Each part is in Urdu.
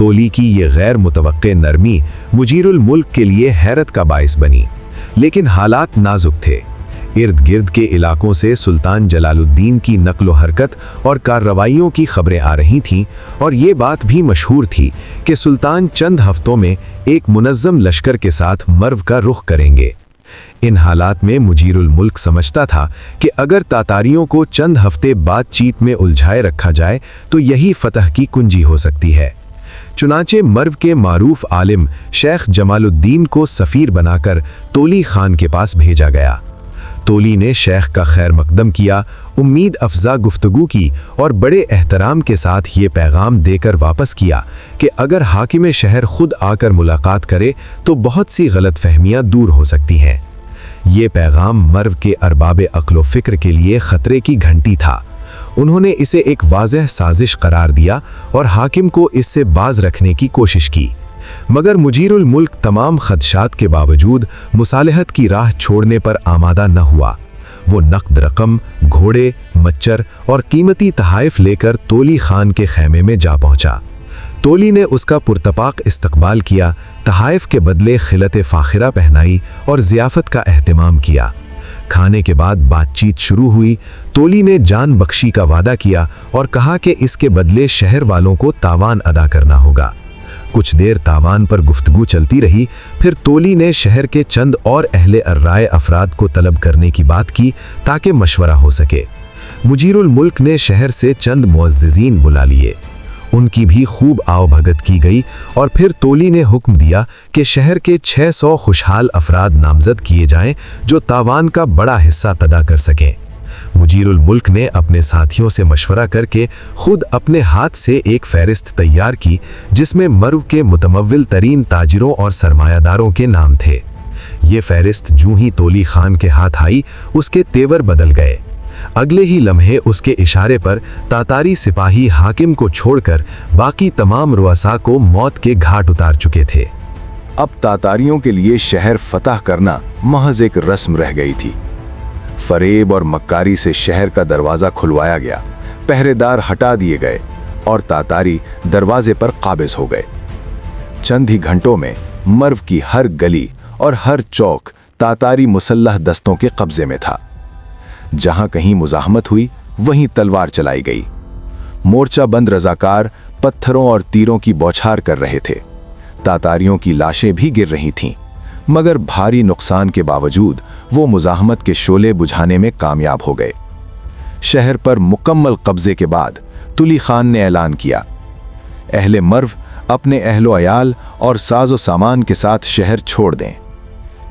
تولی کی یہ غیر متوقع نرمی مجیر الملک کے لیے حیرت کا باعث بنی، لیکن حالات نازک تھے۔ ارد گرد کے علاقوں سے سلطان جلال الدین کی نقل و حرکت اور کارروائیوں کی خبریں آ رہی تھیں، اور یہ بات بھی مشہور تھی کہ سلطان چند ہفتوں میں ایک منظم لشکر کے ساتھ مرو کا رخ کریں گے۔ ان حالات میں مجیر الملک سمجھتا تھا کہ اگر تاتاریوں کو چند ہفتے بات چیت میں الجھائے رکھا جائے تو یہی فتح کی کنجی ہو سکتی ہے۔ چنانچہ مرو کے معروف عالم شیخ جمال الدین کو سفیر بنا کر تولی خان کے پاس بھیجا گیا۔ تولی نے شیخ کا خیر مقدم کیا، امید افزا گفتگو کی اور بڑے احترام کے ساتھ یہ پیغام دے کر واپس کیا کہ اگر حاکم شہر خود آ کر ملاقات کرے تو بہت سی غلط فہمیاں دور ہو سکتی ہیں۔ یہ پیغام مرو کے ارباب عقل و فکر کے لیے خطرے کی گھنٹی تھا۔ انہوں نے اسے ایک واضح سازش قرار دیا اور حاکم کو اس سے باز رکھنے کی کوشش کی، مگر مجیر الملک تمام خدشات کے باوجود مصالحت کی راہ چھوڑنے پر آمادہ نہ ہوا۔ وہ نقد رقم، گھوڑے، مچر اور قیمتی تحائف لے کر تولی خان کے خیمے میں جا پہنچا۔ تولی نے اس کا پرتپاک استقبال کیا، تحائف کے بدلے خلعت فاخرہ پہنائی اور ضیافت کا اہتمام کیا۔ کھانے کے بعد بات چیت شروع ہوئی۔ تولی نے جان بخشی کا وعدہ کیا اور کہا کہ اس کے بدلے شہر والوں کو تاوان ادا کرنا ہوگا۔ کچھ دیر تاوان پر گفتگو چلتی رہی، پھر تولی نے شہر کے چند اور اہل الرائے افراد کو طلب کرنے کی بات کی تاکہ مشورہ ہو سکے۔ مجیر الملک نے شہر سے چند معززین بلا لیے، ان کی بھی خوب آؤ بھگت کی گئی، اور پھر تولی نے حکم دیا کہ شہر کے 600 خوشحال افراد نامزد کیے جائیں جو تاوان کا بڑا حصہ ادا کر سکیں۔ مجیر الملک نے اپنے ساتھیوں سے مشورہ کر کے خود اپنے ہاتھ سے ایک فہرست تیار کی جس میں مرو کے متمول ترین تاجروں اور سرمایہ داروں کے نام تھے۔ یہ فہرست جو ہی تولی خان کے ہاتھ آئی، اس کے تیور بدل گئے۔ اگلے ہی لمحے اس کے اشارے پر تاتاری سپاہی حاکم کو چھوڑ کر باقی تمام رؤساء کو موت کے گھاٹ اتار چکے تھے۔ اب تاتاریوں کے لیے شہر فتح کرنا محض ایک رسم رہ گئی تھی۔ فریب اور مکاری سے شہر کا دروازہ کھلوایا گیا، پہرے دار ہٹا دیے گئے اور تاتاری دروازے پر قابض ہو گئے۔ چند ہی گھنٹوں میں مرو کی ہر گلی اور ہر چوک تاتاری مسلح دستوں کے قبضے میں تھا۔ جہاں کہیں مزاحمت ہوئی وہیں تلوار چلائی گئی۔ مورچہ بند رضاکار پتھروں اور تیروں کی بوچھار کر رہے تھے۔ تاتاریوں کی لاشیں بھی گر رہی تھیں، مگر بھاری نقصان کے باوجود وہ مزاحمت کے شعلے بجھانے میں کامیاب ہو گئے۔ شہر پر مکمل قبضے کے بعد تولی خان نے اعلان کیا، اہل مرو اپنے اہل و عیال اور ساز و سامان کے ساتھ شہر چھوڑ دیں۔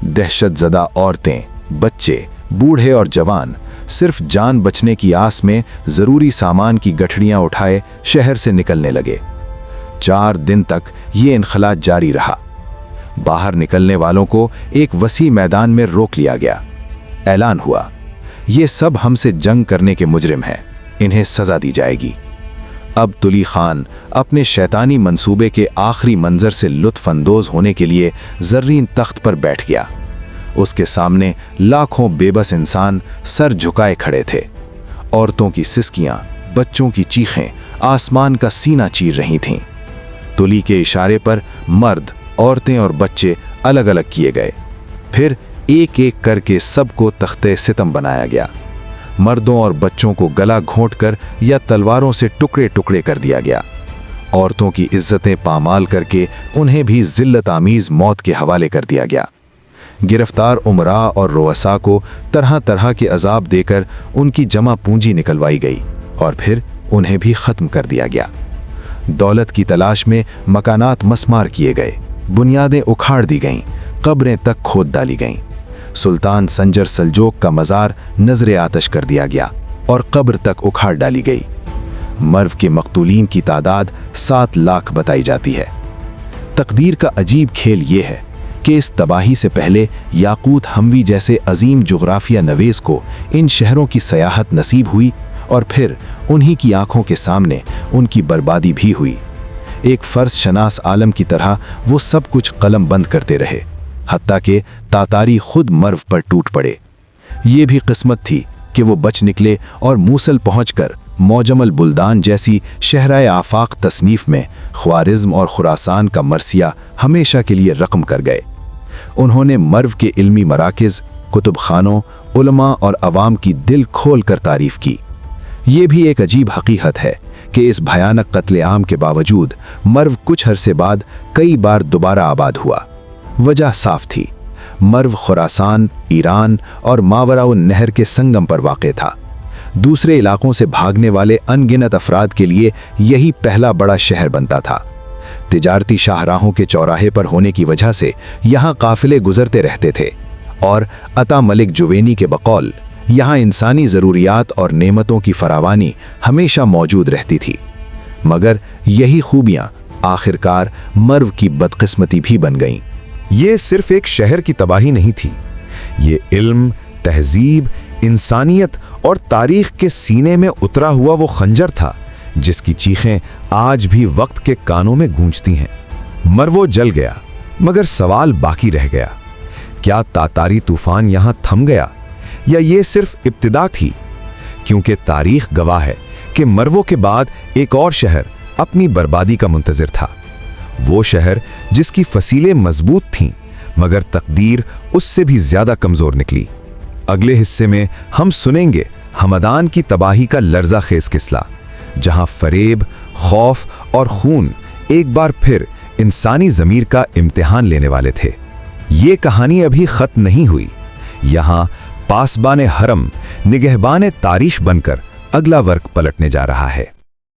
دہشت زدہ عورتیں، بچے، بوڑھے اور جوان صرف جان بچنے کی آس میں ضروری سامان کی گٹھڑیاں اٹھائے شہر سے نکلنے لگے۔ 4 دن تک یہ انخلاء جاری رہا۔ باہر نکلنے والوں کو ایک وسیع میدان میں روک لیا گیا۔ اعلان ہوا، یہ سب ہم سے جنگ کرنے کے مجرم ہیں، انہیں سزا دی جائے گی۔ اب تولی خان اپنے شیطانی منصوبے کے آخری منظر سے لطف اندوز ہونے کے لیے زرین تخت پر بیٹھ گیا۔ اس کے سامنے لاکھوں بے بس انسان سر جھکائے کھڑے تھے۔ عورتوں کی سسکیاں، بچوں کی چیخیں آسمان کا سینہ چیر رہی تھیں۔ تولی کے اشارے پر مرد، عورتیں اور بچے الگ الگ کیے گئے، پھر ایک ایک کر کے سب کو تختے ستم بنایا گیا۔ مردوں اور بچوں کو گلا گھونٹ کر یا تلواروں سے ٹکڑے ٹکڑے کر دیا گیا۔ عورتوں کی عزتیں پامال کر کے انہیں بھی ذلت آمیز موت کے حوالے کر دیا گیا۔ گرفتار امراء اور رؤساء کو طرح طرح کے عذاب دے کر ان کی جمع پونجی نکلوائی گئی اور پھر انہیں بھی ختم کر دیا گیا۔ دولت کی تلاش میں مکانات مسمار کیے گئے، بنیادیں اکھاڑ دی گئیں، قبریں تک کھود ڈالی گئیں۔ سلطان سنجر سلجوق کا مزار نظر آتش کر دیا گیا اور قبر تک اکھاڑ ڈالی گئی۔ مرو کے مقتولین کی تعداد 7 لاکھ بتائی جاتی ہے۔ تقدیر کا عجیب کھیل یہ ہے کہ اس تباہی سے پہلے یاقوت حموی جیسے عظیم جغرافیہ نویس کو ان شہروں کی سیاحت نصیب ہوئی اور پھر انہی کی آنکھوں کے سامنے ان کی بربادی بھی ہوئی۔ ایک فرض شناس عالم کی طرح وہ سب کچھ قلم بند کرتے رہے، حتیٰ کہ تاتاری خود مرو پر ٹوٹ پڑے۔ یہ بھی قسمت تھی کہ وہ بچ نکلے اور موصل پہنچ کر موجم البلدان جیسی شہرائے آفاق تصنیف میں خوارزم اور خراسان کا مرثیہ ہمیشہ کے لیے رقم کر گئے۔ انہوں نے مرو کے علمی مراکز، کتب خانوں، علماء اور عوام کی دل کھول کر تعریف کی۔ یہ بھی ایک عجیب حقیقت ہے کہ اس بھیانک قتل عام کے باوجود مرو کچھ عرصے بعد کئی بار دوبارہ آباد ہوا۔ وجہ صاف تھی، مرو خراسان، ایران اور ماوراء النہر کے سنگم پر واقع تھا۔ دوسرے علاقوں سے بھاگنے والے ان گنت افراد کے لیے یہی پہلا بڑا شہر بنتا تھا۔ تجارتی شاہراہوں کے چوراہے پر ہونے کی وجہ سے یہاں قافلے گزرتے رہتے تھے، اور عطا ملک جوینی کے بقول یہاں انسانی ضروریات اور نعمتوں کی فراوانی ہمیشہ موجود رہتی تھی۔ مگر یہی خوبیاں آخرکار مرو کی بدقسمتی بھی بن گئیں۔ یہ صرف ایک شہر کی تباہی نہیں تھی، یہ علم، تہذیب، انسانیت اور تاریخ کے سینے میں اترا ہوا وہ خنجر تھا جس کی چیخیں آج بھی وقت کے کانوں میں گونجتی ہیں۔ مرو جل گیا، مگر سوال باقی رہ گیا، کیا تاتاری طوفان یہاں تھم گیا یا یہ صرف ابتدا تھی؟ کیونکہ تاریخ گواہ ہے کہ مرو کے بعد ایک اور شہر اپنی بربادی کا منتظر تھا، وہ شہر جس کی فصیلیں مضبوط تھیں مگر تقدیر اس سے بھی زیادہ کمزور نکلی۔ اگلے حصے میں ہم سنیں گے ہمدان کی تباہی کا لرزہ خیز قصہ، جہاں فریب، خوف اور خون ایک بار پھر انسانی ضمیر کا امتحان لینے والے تھے۔ یہ کہانی ابھی ختم نہیں ہوئی، یہاں پاسبان حرم، نگہبان تاریخ بن کر اگلا ورق پلٹنے جا رہا ہے۔